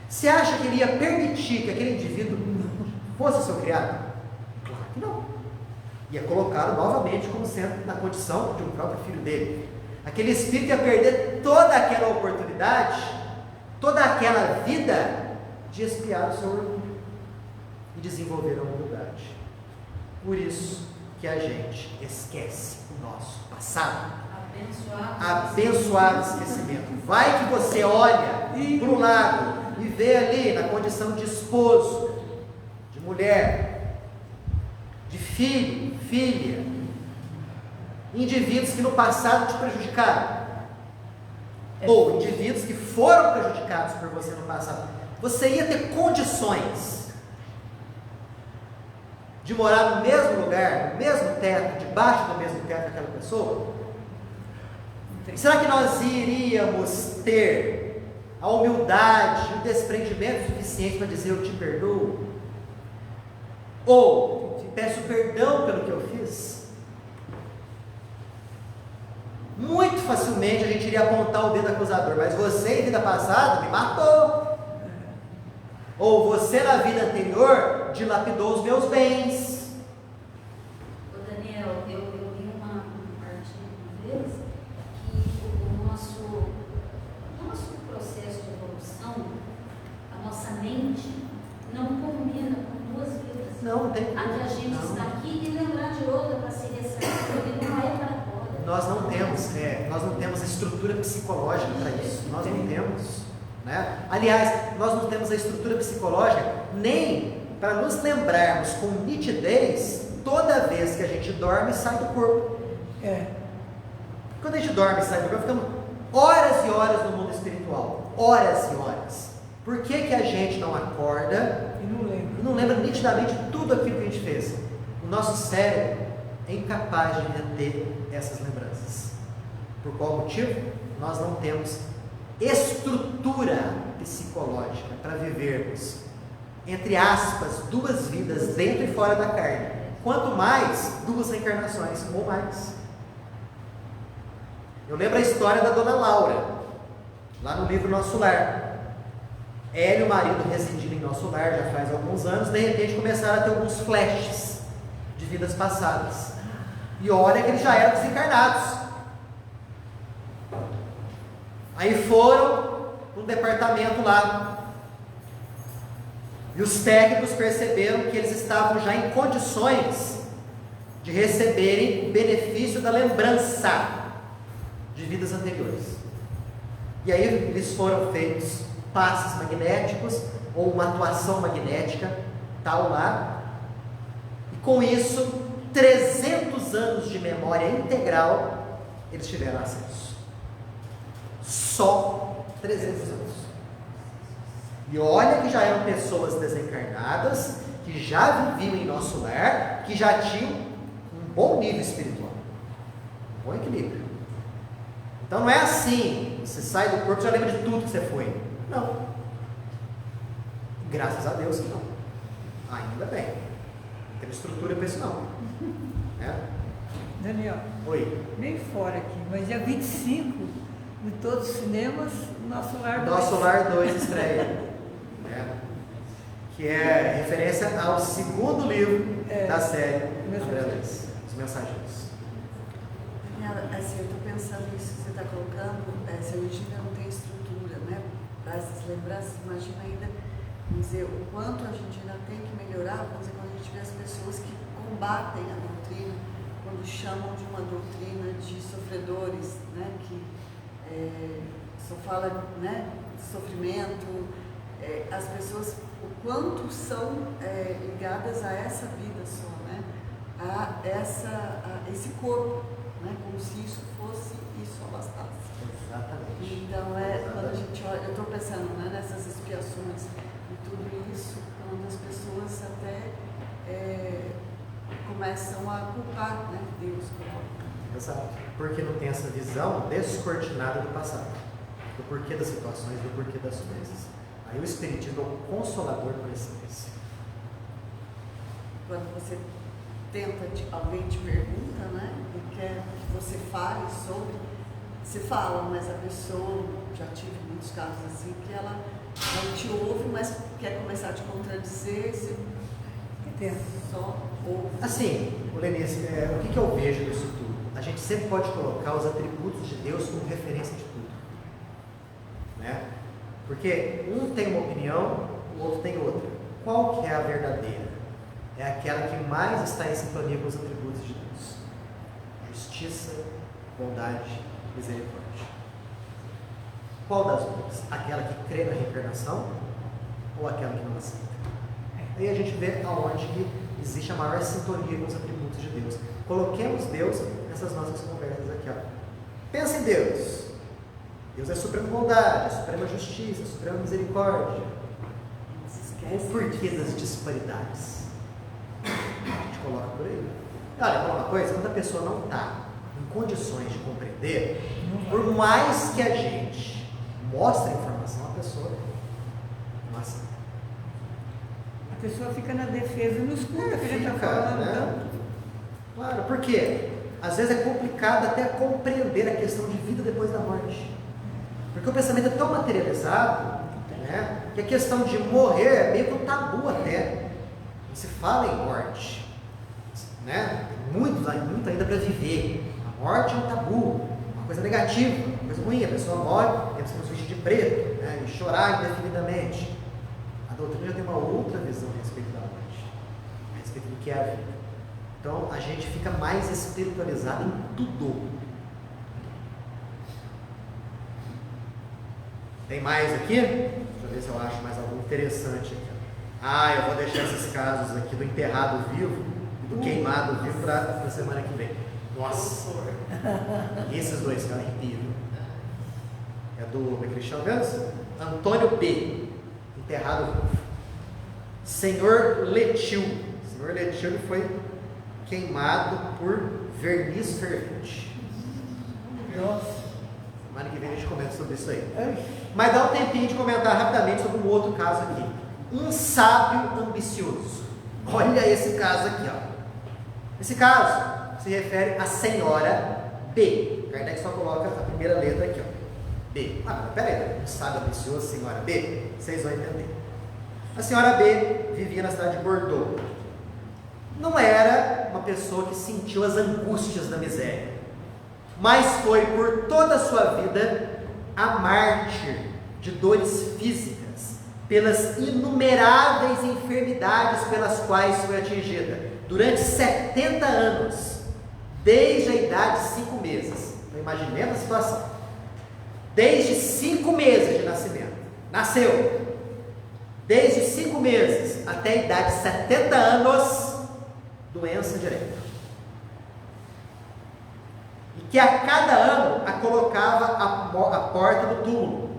você acha que ele ia permitir que aquele indivíduo fosse seu criado? Claro que não. Ia colocá-lo novamente como sendo na condição de um próprio filho dele. Aquele espírito ia perder toda aquela oportunidade, toda aquela vida de expiar o seu orgulho e desenvolver a humildade. Por isso que a gente esquece o nosso passado. Abençoado esquecimento. Vai que você olha para o lado e vê ali na condição de esposo, de mulher, de filho, filha, indivíduos que no passado te prejudicaram, ou indivíduos que foram prejudicados por você no passado. Você ia ter condições de morar no mesmo lugar, no mesmo teto, debaixo do mesmo teto daquela pessoa? Será que nós iríamos ter a humildade, o desprendimento suficiente para dizer eu te perdoo? Ou peço perdão pelo que eu fiz? Muito facilmente a gente iria apontar o dedo acusador, mas você em vida passada me matou. Ou você na vida anterior dilapidou os meus bens. Ô Daniel, eu li um artigo uma vez que o nosso processo de evolução, a nossa mente, não combina com duas vidas. Não tem. A que a gente está aqui e lembrar de outra para se ressarcir, não é para fora. Nós não temos estrutura psicológica para isso. Nós não temos. Né? Aliás, nós não temos a estrutura psicológica nem para nos lembrarmos com nitidez toda vez que a gente dorme e sai do corpo. Quando a gente dorme e sai do corpo, ficamos horas e horas no mundo espiritual. Horas e horas. Por que a gente não acorda e não lembra nitidamente tudo aquilo que a gente fez? O nosso cérebro é incapaz de reter essas lembranças. Por qual motivo? Nós não temos estrutura psicológica para vivermos, entre aspas, duas vidas dentro e fora da carne. Quanto mais, duas reencarnações ou mais. Eu lembro a história da Dona Laura, lá no livro Nosso Lar. Ela e o marido residindo em Nosso Lar já faz alguns anos, de repente começaram a ter alguns flashes de vidas passadas. E olha que eles já eram desencarnados. Aí foram para um departamento lá. E os técnicos perceberam que eles estavam já em condições de receberem o benefício da lembrança de vidas anteriores. E aí eles foram feitos passes magnéticos ou uma atuação magnética tal lá. E com isso, 300 anos de memória integral eles tiveram acesso. Só 300 anos. E olha que já eram pessoas desencarnadas, que já viviam em Nosso Lar, que já tinham um bom nível espiritual, um bom equilíbrio. Então não é assim, você sai do corpo e já lembra de tudo que você foi. Não. Graças a Deus que não. Ainda bem. Não tem estrutura para isso não. Daniel, Oi. bem fora aqui, mas dia 25, em todos os cinemas, Nosso Lar 2. Nosso Lar 2 estreia. Que é referência ao segundo livro da série André Luiz, Os Mensageiros. Assim, eu estou pensando nisso que você está colocando, se a gente ainda não tem estrutura, né, para essas lembranças, imagina ainda, vamos dizer, o quanto a gente ainda tem que melhorar, vamos dizer, quando a gente vê as pessoas que combatem a doutrina, quando chamam de uma doutrina de sofredores, né, que só fala, né, de sofrimento, as pessoas, o quanto são ligadas a essa vida só, né, a esse corpo, né, como se isso fosse isso só bastasse. Exatamente. Então, quando a gente olha, eu estou pensando, né, nessas expiações e tudo isso, quando as pessoas até começam a culpar, né, Deus por Exato. Porque não tem essa visão descortinada do passado, do porquê das situações, do porquê das coisas. Aí o Espiritismo é o consolador por excelência. quando você alguém te pergunta, né? E quer que você fale sobre, você fala, mas a pessoa, já tive muitos casos assim, que ela não te ouve, mas quer começar a te contradizer, você só ouve. Assim, Lenice, o que eu vejo disso tudo? A gente sempre pode colocar os atributos de Deus como referência de tudo, né? Porque um tem uma opinião, o outro tem outra. Qual que é a verdadeira? É aquela que mais está em sintonia com os atributos de Deus: justiça, bondade, misericórdia. Qual das duas? Aquela que crê na reencarnação ou aquela que não aceita? Aí a gente vê aonde que existe a maior sintonia com os atributos de Deus. Coloquemos Deus nessas nossas conversas aqui. Ó. Pensa em Deus. Deus é suprema bondade, suprema justiça, suprema misericórdia. O porquê das disparidades? A gente coloca por aí. Olha, vou falar uma coisa: quando a pessoa não está em condições de compreender, por mais que a gente mostre a informação, a pessoa não aceita. A pessoa fica na defesa e não escuta o que a gente está Fica, falando. né? Claro, porque às vezes é complicado até compreender a questão de vida depois da morte. Porque o pensamento é tão materializado, né, que a questão de morrer é meio que um tabu até. Não se fala em morte, né? Tem muito ainda para viver. A morte é um tabu, uma coisa negativa, uma coisa ruim. A pessoa morre, temos que nos vestir de preto, né, e chorar indefinidamente. A doutrina já tem uma outra visão a respeito da morte, a respeito do que é a vida. Então a gente fica mais espiritualizado em tudo. Tem mais aqui? Deixa eu ver se eu acho mais algo interessante aqui. Eu vou deixar esses casos aqui do enterrado vivo e do queimado vivo para a semana que vem. Nossa! Esses dois, cara, arrepiam. É do, como é que ele chama mesmo? Antônio P. Enterrado vivo. Senhor Letil. Senhor Letil, ele foi queimado por verniz fervente. Nossa. Semana que vem a gente comenta sobre isso aí. Mas dá um tempinho de comentar rapidamente sobre um outro caso aqui. Um sábio ambicioso. Olha esse caso aqui, ó. Esse caso se refere à senhora B. Kardec só coloca a primeira letra aqui, ó. B. Mas peraí, um sábio ambicioso, senhora B? Vocês vão entender. A senhora B vivia na cidade de Bordeaux. Não era uma pessoa que sentiu as angústias da miséria, mas foi por toda a sua vida a mártir de dores físicas, pelas inumeráveis enfermidades pelas quais foi atingida, durante 70 anos, desde a idade de 5 meses. Então imaginemos a situação. Desde 5 meses de nascimento, nasceu, desde 5 meses até a idade de 70 anos, doença direta. Que a cada ano a colocava à porta do túmulo.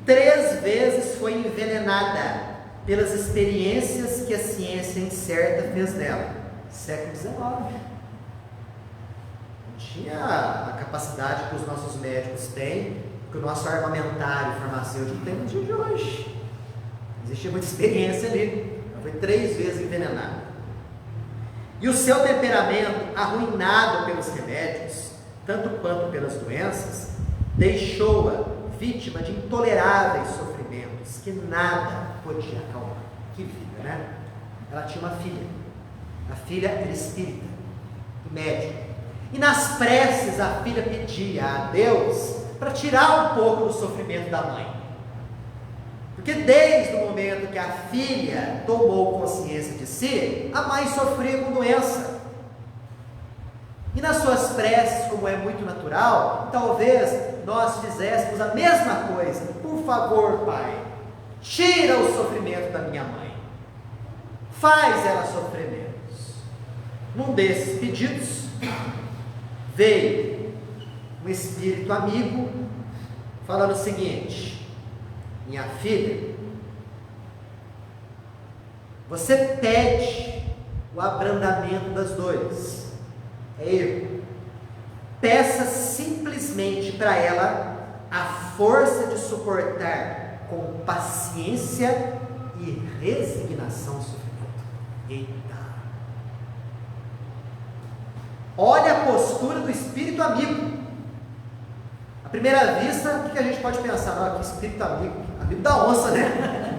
3 vezes foi envenenada pelas experiências que a ciência incerta fez nela. Século XIX. Não tinha a capacidade que os nossos médicos têm, que o nosso armamentário farmacêutico tem no dia de hoje. Existia muita experiência ali. Ela foi 3 vezes envenenada. E o seu temperamento, arruinado pelos remédios, tanto quanto pelas doenças, deixou-a vítima de intoleráveis sofrimentos que nada podia acalmar. Que vida, né? Ela tinha uma filha. A filha era espírita e médium. E nas preces a filha pedia a Deus para tirar um pouco do sofrimento da mãe. Porque desde o momento que a filha tomou consciência de si, a mãe sofria com doença. E nas suas preces, como é muito natural, talvez nós fizéssemos a mesma coisa. Por favor, Pai, tira o sofrimento da minha mãe. Faz ela sofrer menos. Num desses pedidos, veio um espírito amigo falando o seguinte: minha filha, você pede o abrandamento das dores. É erro. Peça simplesmente para ela a força de suportar com paciência e resignação o sofrimento. Eita! Olha a postura do espírito amigo. À primeira vista, o que a gente pode pensar? Não, que espírito amigo? Amigo da onça, né?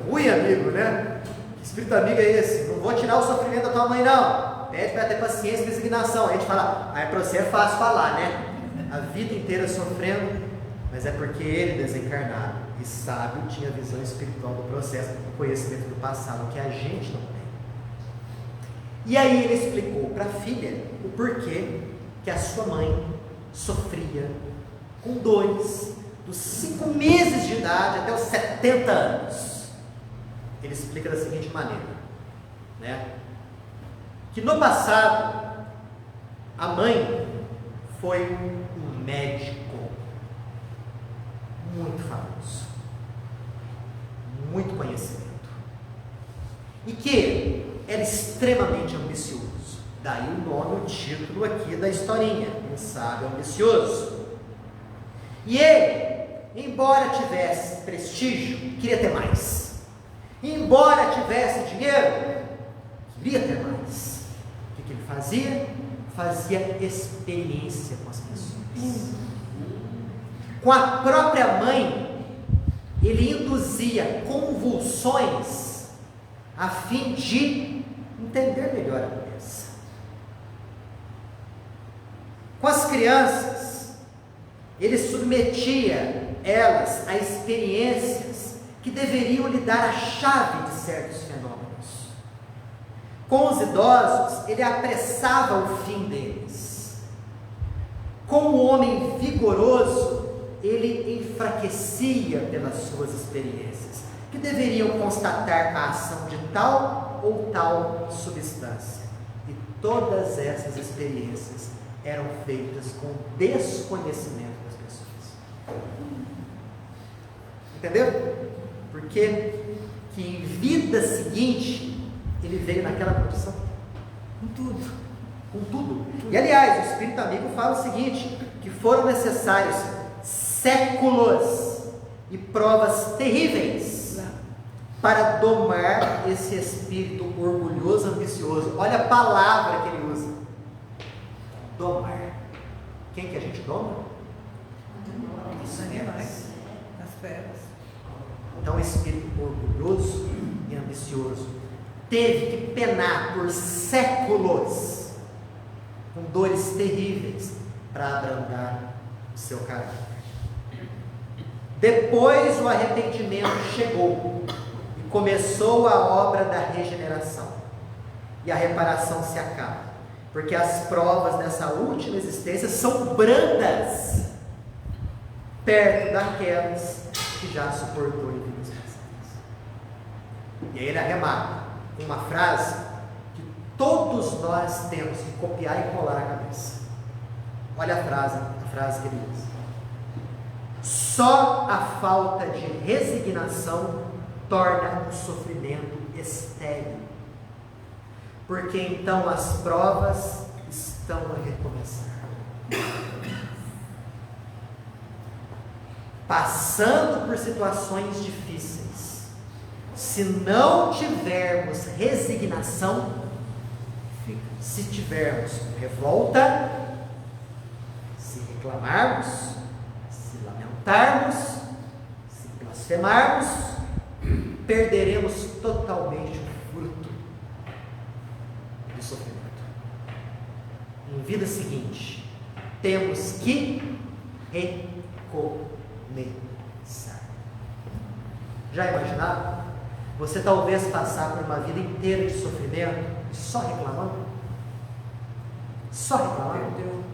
Ui, amigo, né? Que espírito amigo é esse? Não vou tirar o sofrimento da tua mãe, não. Pede para ter paciência e resignação. Aí a gente fala, para você é fácil falar, né? A vida inteira sofrendo, mas é porque ele, desencarnado e sábio, tinha visão espiritual do processo, conhecimento do passado, que a gente não tem. E aí ele explicou para a filha o porquê que a sua mãe sofria com dores dos 5 meses de idade até os 70 anos. Ele explica da seguinte maneira, né? Que no passado a mãe foi um médico muito famoso, muito conhecimento, e que era extremamente ambicioso. Daí o nome, o título aqui da historinha, quem sabe ambicioso. E ele, embora tivesse prestígio, queria ter mais. Embora tivesse dinheiro, queria ter mais. O que ele fazia? Fazia experiência com as pessoas. Com a própria mãe, ele induzia convulsões a fim de entender melhor a doença. Com as crianças, ele submetia elas a experiências que deveriam lhe dar a chave de certos fenômenos. Com os idosos, ele apressava o fim deles. Com o homem vigoroso, ele enfraquecia pelas suas experiências, que deveriam constatar a ação de tal ou tal substância. E todas essas experiências eram feitas com desconhecimento das pessoas. Entendeu? Porque que em vida seguinte ele veio naquela condição. Com tudo. Com tudo. E aliás, o Espírito Amigo fala o seguinte, que foram necessários séculos e provas terríveis para domar esse espírito orgulhoso, ambicioso. Olha a palavra que ele usa. Domar. Quem que a gente doma? Os animais, as feras. Então, o espírito orgulhoso e ambicioso teve que penar por séculos com dores terríveis para abrandar o seu caráter. Depois o arrependimento chegou e começou a obra da regeneração, e a reparação se acaba, porque as provas dessa última existência são brandas perto daquelas que já suportou em vidas passadas. E aí ele arremata com uma frase que todos nós temos que copiar e colar na cabeça. Olha a frase que ele usa. Só a falta de resignação torna o sofrimento estéril, porque então as provas estão a recomeçar. Passando por situações difíceis, se não tivermos resignação, se tivermos revolta, se reclamarmos, se lamentarmos, se blasfemarmos, perderemos totalmente o fruto do sofrimento. Em vida seguinte, temos que recomeçar. Já imaginaram? Você talvez passar por uma vida inteira de sofrimento só reclamando? Só reclamando?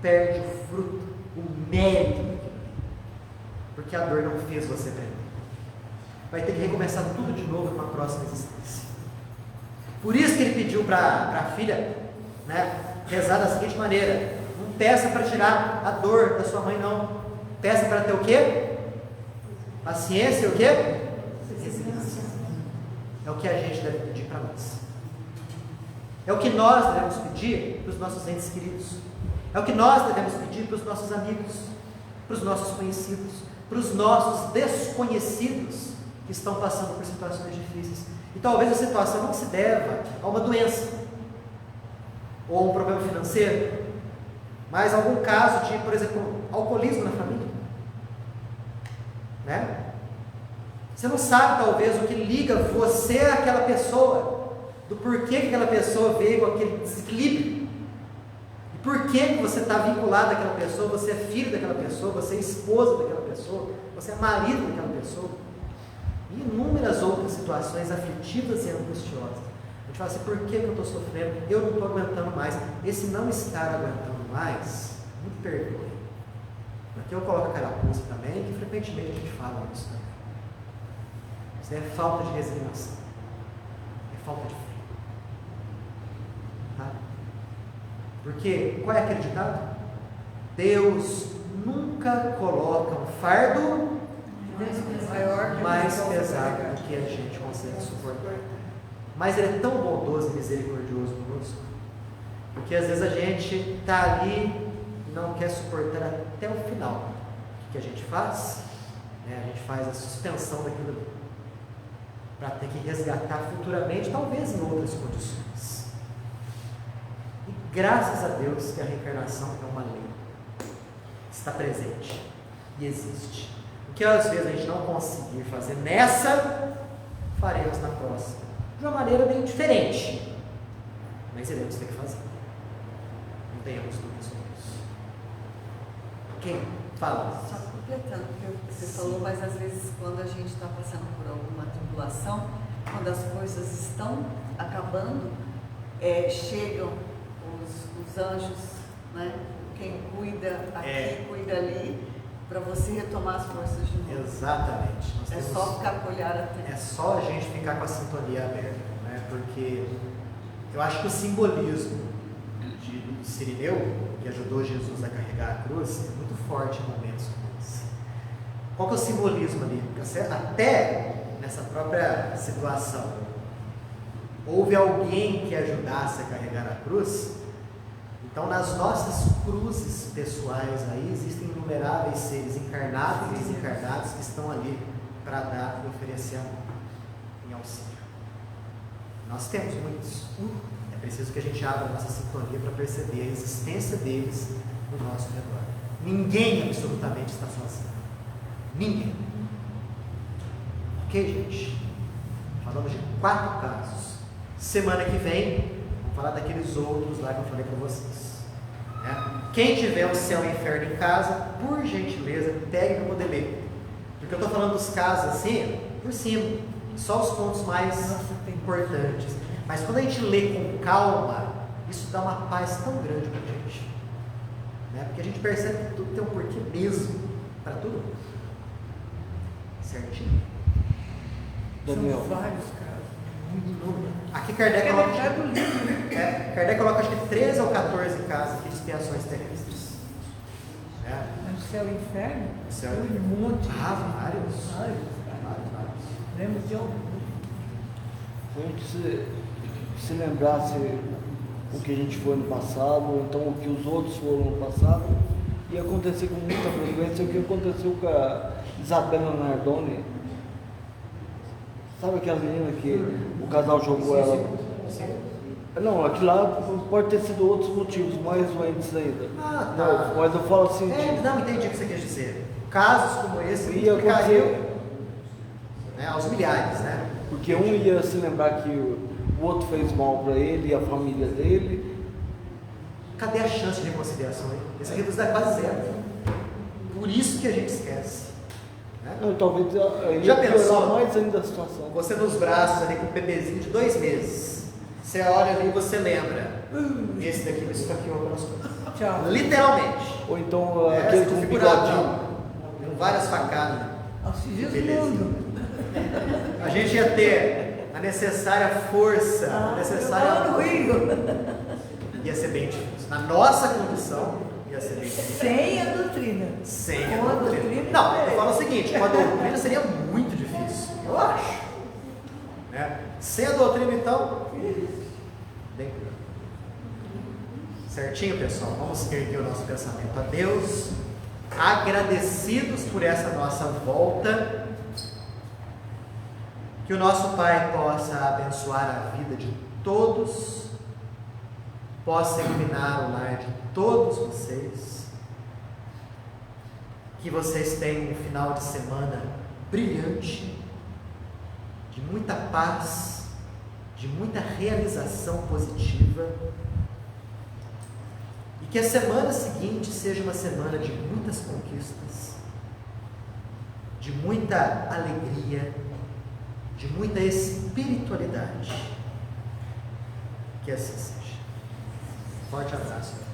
Perde o fruto, o mérito daquilo ali, porque a dor não fez você aprender. Vai ter que recomeçar tudo de novo numa próxima existência. Por isso que ele pediu para a filha, né, rezar da seguinte maneira: não peça para tirar a dor da sua mãe, não. Peça para ter o quê? Paciência e o quê? Resignação. É o que a gente deve pedir para nós. É o que nós devemos pedir para os nossos entes queridos. É o que nós devemos pedir para os nossos amigos, para os nossos conhecidos, para os nossos desconhecidos que estão passando por situações difíceis. E talvez a situação não se deva a uma doença. ou um problema financeiro, mas algum caso de, por exemplo, alcoolismo na família, né? Você não sabe talvez o que liga você àquela pessoa, do porquê que aquela pessoa veio com aquele desequilíbrio, e por que você está vinculado àquela pessoa, você é filho daquela pessoa, você é esposa daquela pessoa, você é marido daquela pessoa, e inúmeras outras situações aflitivas e angustiosas. A gente fala assim, por que eu estou sofrendo? Eu não estou aguentando mais. Esse não estar aguentando mais, me perdoe. Aqui eu coloco a carapuça também, que frequentemente a gente fala isso também. Isso é falta de resignação, é falta de fé. Tá? Porque, qual é aquele ditado? Deus nunca coloca um fardo mais pesado do que a gente consegue suportar. Mas Ele é tão bondoso e misericordioso conosco, porque às vezes a gente está ali e não quer suportar até o final. O que a gente faz? A gente faz a suspensão daquilo ali, para ter que resgatar futuramente, talvez em outras condições. E graças a Deus que a reencarnação é uma lei, está presente e existe. O que às vezes a gente não conseguir fazer nessa, faremos na próxima, de uma maneira bem diferente, mas iremos ter que fazer. Não tenhamos dúvidas sobre isso. Quem fala? Só completando o que você falou, mas às vezes quando a gente está passando por alguma tribulação, quando as coisas estão acabando, chegam os anjos, né? Quem cuida aqui, cuida ali, para você retomar as forças de novo. Exatamente. Só ficar com o olhar atento. É só a gente ficar com a sintonia aberta, né? Porque eu acho que o simbolismo do Cirineu, que ajudou Jesus a carregar a cruz, é muito forte em momentos como esse. Qual que é o simbolismo ali? Até nessa própria situação, houve alguém que ajudasse a carregar a cruz. Então, nas nossas cruzes pessoais aí, existem inumeráveis seres encarnados e desencarnados que estão ali para dar e oferecer amor em auxílio. Nós temos muitos. É preciso que a gente abra a nossa sintonia para perceber a existência deles no nosso redor. Ninguém absolutamente está sozinho. Ninguém. Ok, gente? Falamos de 4 casos. Semana que vem, vamos falar daqueles outros lá que eu falei para vocês. Quem tiver o céu e o inferno em casa, por gentileza, pegue para poder ler. Porque eu estou falando dos casos assim, por cima, só os pontos mais importantes. Mas quando a gente lê com calma, isso dá uma paz tão grande para a gente. Porque a gente percebe que tudo tem um porquê mesmo, para tudo. Certinho? Daniel. São vários casos. Aqui Kardec coloca, do livro, né? Kardec coloca acho que 13 ou 14 casos aqui de expiações terrestres. No céu e inferno? No céu e Um monte. vários. Vários. Lembro de algum. Se a gente se lembrasse o que a gente foi no passado, ou então o que os outros foram no passado, ia acontecer com muita frequência o que aconteceu com a Isabela Nardoni. Sabe aquela menina que o casal jogou ela? Não, aquilo lá pode ter sido outros motivos, mais doentes ainda. Tá. Não, mas eu falo assim. Não entendi o que você quer dizer. Casos como esse Ia multiplicariam aos milhares, né? Porque um ia se lembrar que o outro fez mal para ele e a família dele. Cadê a chance de reconciliação aí? Esse reduz dá quase zero. Por isso que a gente esquece. Não, talvez Já ia pensou? piorar mais ainda a situação. Você nos braços ali com um bebezinho de 2 meses. Você olha ali e você lembra. Esse daqui me esfaqueou pelas coisas. Tchau. Literalmente. Ou então aquele com bigodinho. Com várias facadas. Auxílio. A gente ia ter a necessária força, a necessária. Ia ser bem difícil. Na nossa condição, ia ser bem difícil. Sem a doutrina. Sem a Com a doutrina. doutrina. Não, eu falo o seguinte: com a doutrina seria muito difícil. Eu acho. Sem a doutrina, então. Bem. Certinho, pessoal? Vamos erguer o nosso pensamento a Deus, agradecidos por essa nossa volta. Que o nosso Pai possa abençoar a vida de todos, possa iluminar o lar de todos vocês, que vocês tenham um final de semana brilhante, de muita paz, de muita realização positiva, e que a semana seguinte seja uma semana de muitas conquistas, de muita alegria, de muita espiritualidade. Que assim seja. Forte abraço.